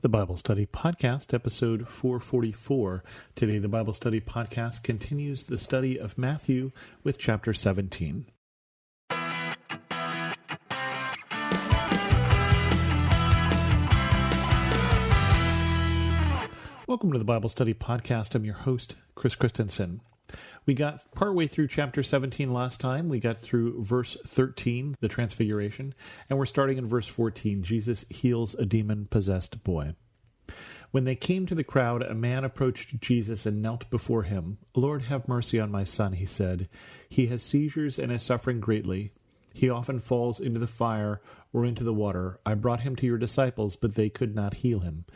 The Bible Study Podcast, episode 444. Today, the Bible Study Podcast continues the study of Matthew with chapter 17. Welcome to the Bible Study Podcast. I'm your host, Chris Christensen. We got partway through chapter 17 last time. We got through verse 13, the Transfiguration, and we're starting in verse 14. Jesus heals a demon-possessed boy. When they came to the crowd, a man approached Jesus and knelt before him. "Lord, have mercy on my son," he said. "He has seizures and is suffering greatly. He often falls into the fire or into the water. I brought him to your disciples, but they could not heal him."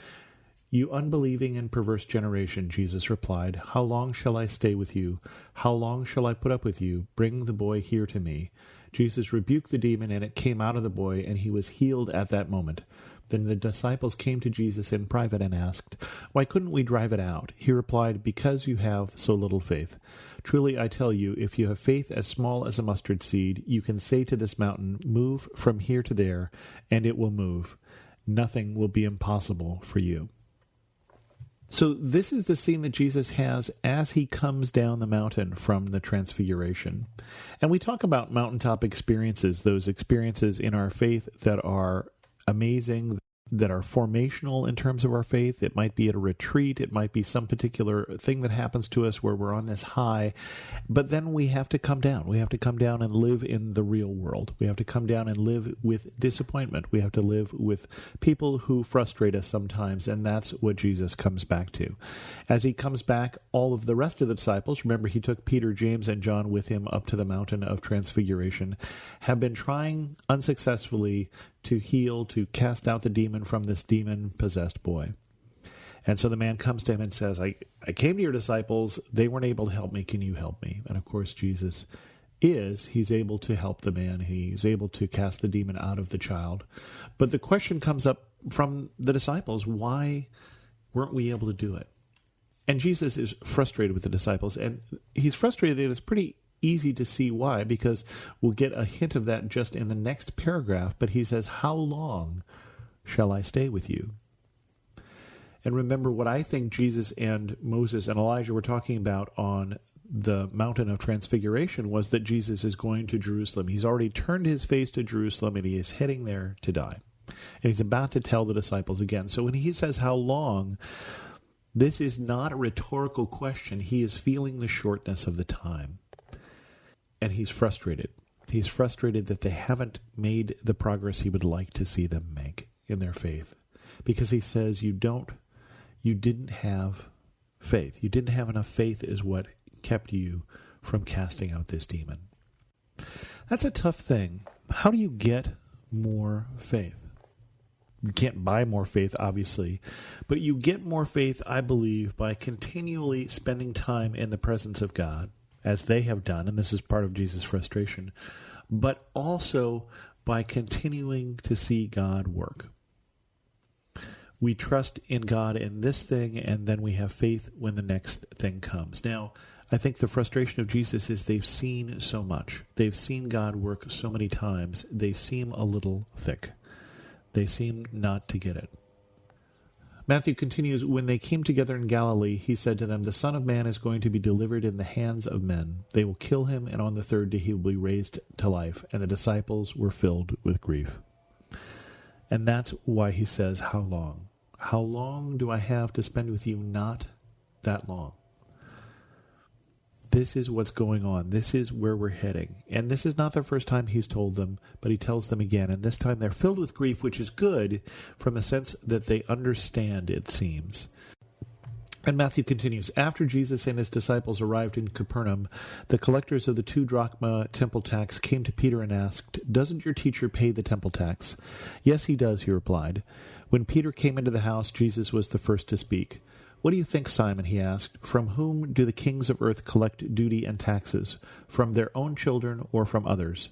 "You unbelieving and perverse generation," Jesus replied, "how long shall I stay with you? How long shall I put up with you? Bring the boy here to me." Jesus rebuked the demon, and it came out of the boy, and he was healed at that moment. Then the disciples came to Jesus in private and asked, "Why couldn't we drive it out?" He replied, "Because you have so little faith. Truly I tell you, if you have faith as small as a mustard seed, you can say to this mountain, 'Move from here to there,' and it will move. Nothing will be impossible for you." So this is the scene that Jesus has as he comes down the mountain from the Transfiguration. And we talk about mountaintop experiences, those experiences in our faith that are amazing, that are formational in terms of our faith. It might be at a retreat. It might be some particular thing that happens to us where we're on this high. But then we have to come down. We have to come down and live in the real world. We have to come down and live with disappointment. We have to live with people who frustrate us sometimes, and that's what Jesus comes back to. As he comes back, all of the rest of the disciples, remember he took Peter, James, and John with him up to the mountain of Transfiguration, have been trying unsuccessfully to heal, to cast out the demon from this demon-possessed boy. And so the man comes to him and says, I came to your disciples, they weren't able to help me, can you help me? And of course Jesus he's able to help the man, he's able to cast the demon out of the child. But the question comes up from the disciples, why weren't we able to do it? And Jesus is frustrated with the disciples, and he's frustrated, and it's pretty easy to see why, because we'll get a hint of that just in the next paragraph. But he says, "How long shall I stay with you?" And remember what I think Jesus and Moses and Elijah were talking about on the mountain of Transfiguration was that Jesus is going to Jerusalem. He's already turned his face to Jerusalem, and he is heading there to die. And he's about to tell the disciples again. So when he says, "How long?" this is not a rhetorical question. He is feeling the shortness of the time. And he's frustrated. He's frustrated that they haven't made the progress he would like to see them make in their faith. Because he says, you didn't have faith. You didn't have enough faith is what kept you from casting out this demon. That's a tough thing. How do you get more faith? You can't buy more faith, obviously, but you get more faith, I believe, by continually spending time in the presence of God, as they have done, and this is part of Jesus' frustration, but also by continuing to see God work. We trust in God in this thing, and then we have faith when the next thing comes. Now, I think the frustration of Jesus is they've seen so much. They've seen God work so many times. They seem a little thick. They seem not to get it. Matthew continues, "When they came together in Galilee, he said to them, 'The Son of Man is going to be delivered in the hands of men. They will kill him, and on the third day he will be raised to life.' And the disciples were filled with grief." And that's why he says, "How long? How long do I have to spend with you?" Not that long. This is what's going on. This is where we're heading. And this is not the first time he's told them, but he tells them again. And this time they're filled with grief, which is good from the sense that they understand, it seems. And Matthew continues, "After Jesus and his disciples arrived in Capernaum, the collectors of the 2 drachma temple tax came to Peter and asked, 'Doesn't your teacher pay the temple tax?' 'Yes, he does,' he replied. When Peter came into the house, Jesus was the first to speak. 'What do you think, Simon?' he asked. 'From whom do the kings of earth collect duty and taxes? From their own children or from others?'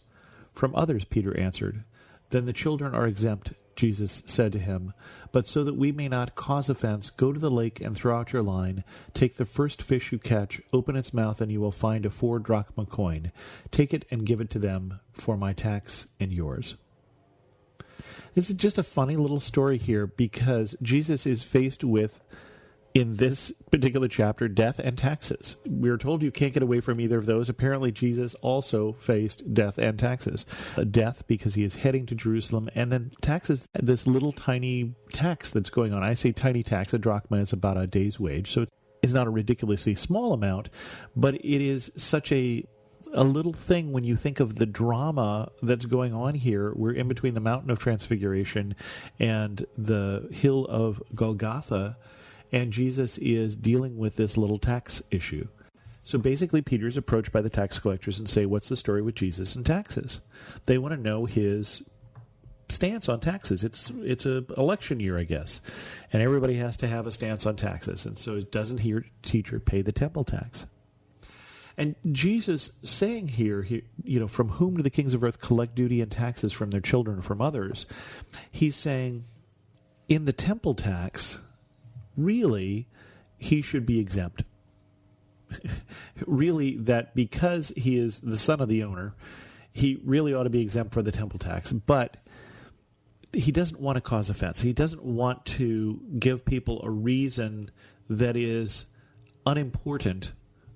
'From others,' Peter answered. 'Then the children are exempt,' Jesus said to him. 'But so that we may not cause offense, go to the lake and throw out your line. Take the first fish you catch, open its mouth, and you will find a 4 drachma coin. Take it and give it to them for my tax and yours.'" This is just a funny little story here because Jesus is faced with, in this particular chapter, death and taxes. We are told you can't get away from either of those. Apparently, Jesus also faced death and taxes. Death because he is heading to Jerusalem, and then taxes, this little tiny tax that's going on. I say tiny tax. A drachma is about a day's wage, so it's not a ridiculously small amount, but it is such a little thing when you think of the drama that's going on here. We're in between the mountain of transfiguration and the hill of Golgotha, and Jesus is dealing with this little tax issue. So basically, Peter's approached by the tax collectors and say, what's the story with Jesus and taxes? They want to know his stance on taxes. It's a election year, I guess, and everybody has to have a stance on taxes. And so doesn't he, teacher, pay the temple tax? And Jesus saying here, from whom do the kings of earth collect duty and taxes? From their children or from others? He's saying, in the temple tax, really, he should be exempt. Really, that because he is the son of the owner, he really ought to be exempt for the temple tax. But he doesn't want to cause offense. He doesn't want to give people a reason that is unimportant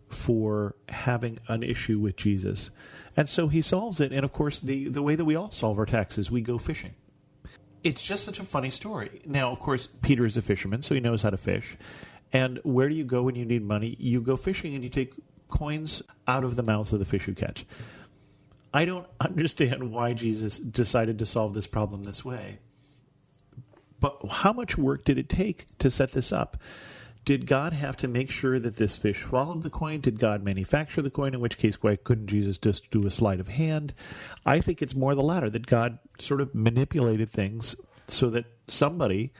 for having an issue with Jesus. And so he solves it. And of course, the way that we all solve our taxes, we go fishing. It's just such a funny story. Now, of course, Peter is a fisherman, so he knows how to fish. And where do you go when you need money? You go fishing and you take coins out of the mouths of the fish you catch. I don't understand why Jesus decided to solve this problem this way. But how much work did it take to set this up? Did God have to make sure that this fish swallowed the coin? Did God manufacture the coin? In which case, why couldn't Jesus just do a sleight of hand? I think it's more the latter, that God sort of manipulated things so that somebody,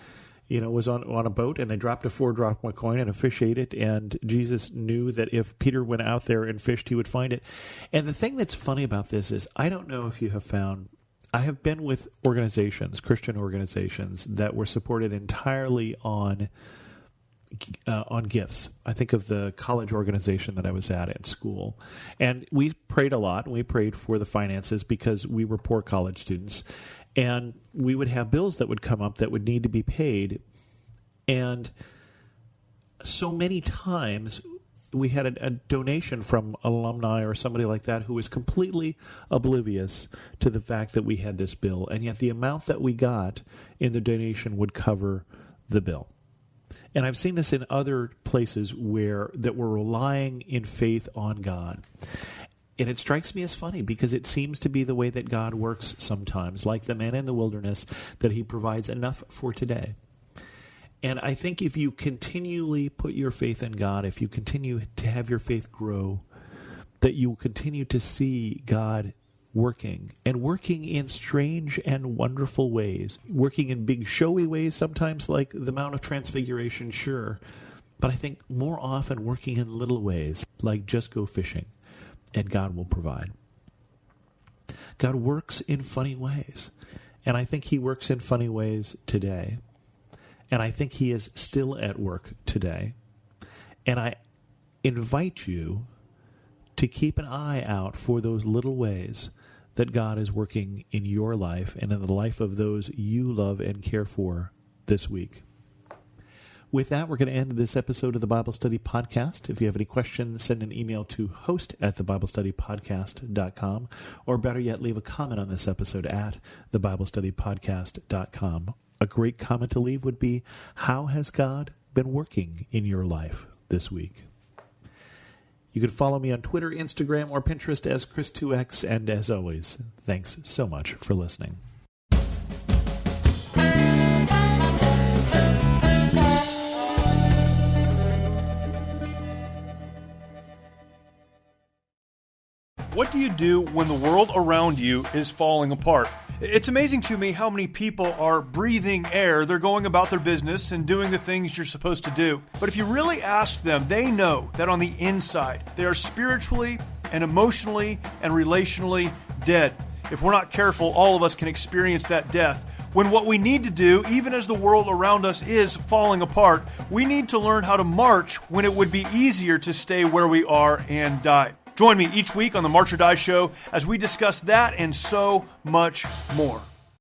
was on a boat and they dropped a 4-drachma coin and a fish ate it, and Jesus knew that if Peter went out there and fished, he would find it. And the thing that's funny about this is, I don't know if you have found, I have been with organizations, Christian organizations, that were supported entirely on gifts. I think of the college organization that I was at school. And we prayed a lot, and we prayed for the finances because we were poor college students. And we would have bills that would come up that would need to be paid. And so many times we had a donation from alumni or somebody like that who was completely oblivious to the fact that we had this bill. And yet the amount that we got in the donation would cover the bill. And I've seen this in other places that we're relying in faith on God. And it strikes me as funny because it seems to be the way that God works sometimes, like the man in the wilderness, that he provides enough for today. And I think if you continually put your faith in God, if you continue to have your faith grow, that you will continue to see God working in strange and wonderful ways, working in big showy ways, sometimes like the Mount of Transfiguration, sure, but I think more often working in little ways, like just go fishing, and God will provide. God works in funny ways, and I think he works in funny ways today, and I think he is still at work today, and I invite you to keep an eye out for those little ways that God is working in your life and in the life of those you love and care for this week. With that, we're going to end this episode of the Bible Study Podcast. If you have any questions, send an email to host@thebiblestudypodcast.com, or better yet, leave a comment on this episode at thebiblestudypodcast.com. A great comment to leave would be, how has God been working in your life this week? You can follow me on Twitter, Instagram, or Pinterest as Chris2X. And as always, thanks so much for listening. What do you do when the world around you is falling apart? It's amazing to me how many people are breathing air. They're going about their business and doing the things you're supposed to do. But if you really ask them, they know that on the inside, they are spiritually and emotionally and relationally dead. If we're not careful, all of us can experience that death. When what we need to do, even as the world around us is falling apart, we need to learn how to march when it would be easier to stay where we are and die. Join me each week on the March or Die Show as we discuss that and so much more.